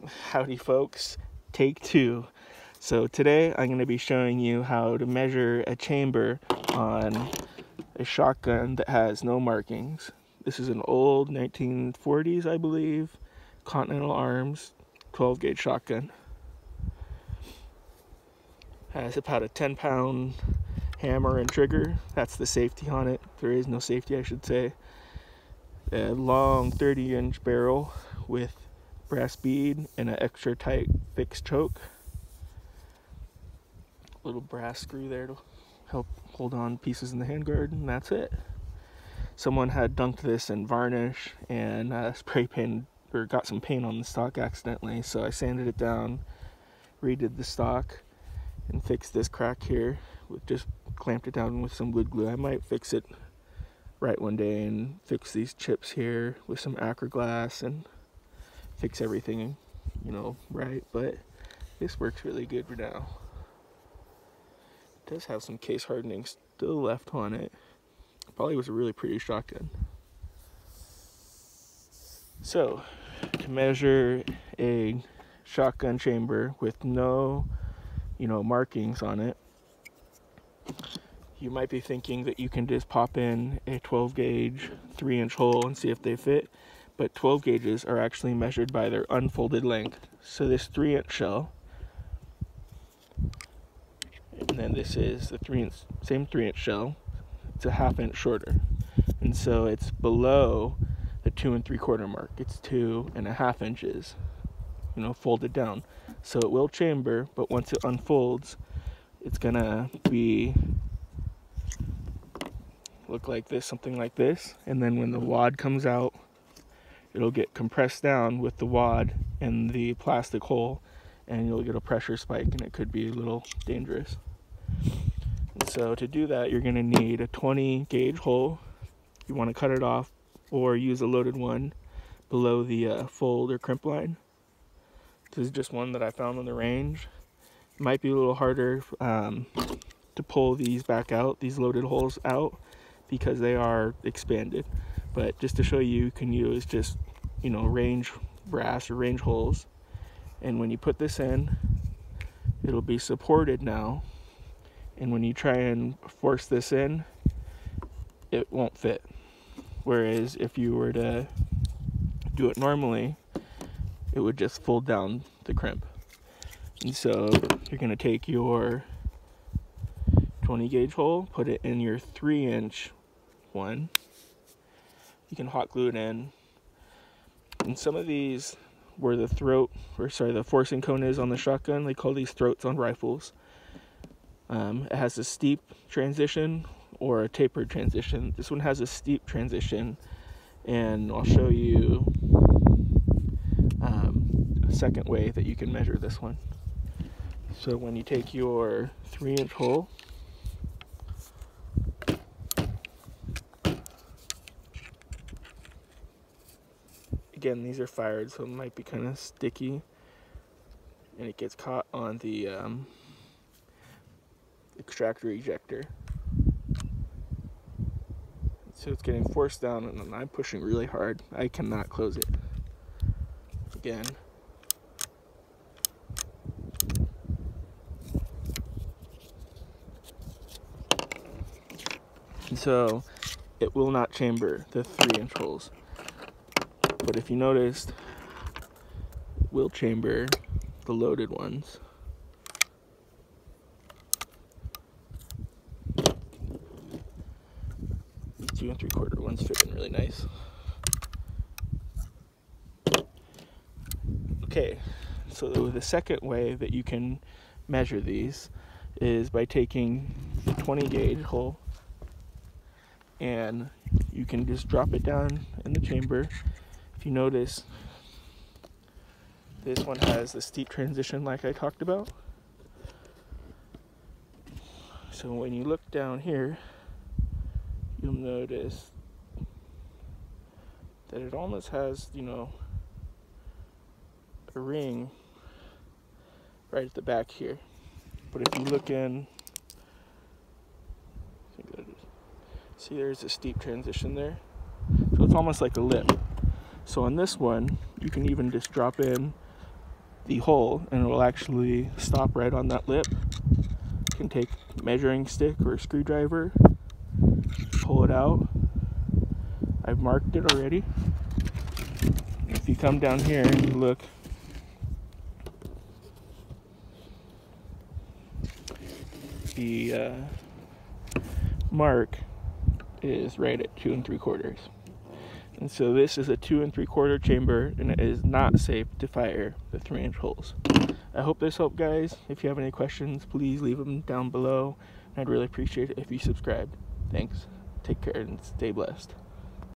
Howdy folks, take two. So today I'm going to be showing you how to measure a chamber on a shotgun that has no markings. This is an old 1940s, I believe, Continental Arms 12 gauge shotgun. Has about a 10-pound hammer and trigger. That's the safety on it. There is no safety, I should say. A long 30-inch barrel with brass bead and an extra tight fixed choke. Little brass screw there to help hold on pieces in the handguard, and that's it. Someone had dunked this in varnish and spray paint, or got some paint on the stock accidentally, so I sanded it down, redid the stock, and fixed this crack here. Just clamped it down with some wood glue. I might fix it right one day and fix these chips here with some Acraglass and fix everything, right, but this works really good for now. It does have some case hardening still left on it. Probably was a really pretty shotgun. So, to measure a shotgun chamber with no, markings on it, you might be thinking that you can just pop in a 12 gauge 3-inch hole and see if they fit. But 12 gauges are actually measured by their unfolded length. So this 3-inch shell, and then this is the same 3-inch shell, it's a 1/2 inch shorter. And so it's below the 2 3/4 mark. It's 2.5 inches, folded down. So it will chamber, but once it unfolds, it's gonna look like this, something like this. And then when the wad comes out, it'll get compressed down with the wad and the plastic hole, and you'll get a pressure spike, and it could be a little dangerous. And so to do that, you're going to need a 20 gauge hole. You want to cut it off or use a loaded one below the fold or crimp line. This is just one that I found on the range. It might be a little harder to pull these back out, these loaded holes out, because they are expanded. But just to show you can use just, range brass or range holes. And when you put this in, it'll be supported now. And when you try and force this in, it won't fit. Whereas if you were to do it normally, it would just fold down the crimp. And so you're going to take your 20 gauge hole, put it in your 3-inch one. You can hot glue it in. And some of these, where the the forcing cone is on the shotgun, they call these throats on rifles. It has a steep transition or a tapered transition. This one has a steep transition, and I'll show you a second way that you can measure this one. So when you take your 3-inch hole, again, these are fired, so it might be kind of sticky, and it gets caught on the extractor ejector. So it's getting forced down, and I'm pushing really hard. I cannot close it. Again. And so it will not chamber the 3-inch holes. But if you noticed, it will chamber the loaded ones. The 2 3/4 ones fit in really nice. Okay, so the second way that you can measure these is by taking the 20 gauge hole, and you can just drop it down in the chamber. If you notice, this one has the steep transition like I talked about. So when you look down here, you'll notice that it almost has, a ring right at the back here. But if you look in, I think that is, see there's a steep transition there. So it's almost like a lip. So on this one, you can even just drop in the hole, and it will actually stop right on that lip. You can take a measuring stick or a screwdriver, pull it out. I've marked it already. If you come down here and look, the mark is right at 2 3/4. And so this is a 2 3/4 chamber, and it is not safe to fire the 3-inch holes. I hope this helped, guys. If you have any questions, please leave them down below. I'd really appreciate it if you subscribed. Thanks. Take care and stay blessed.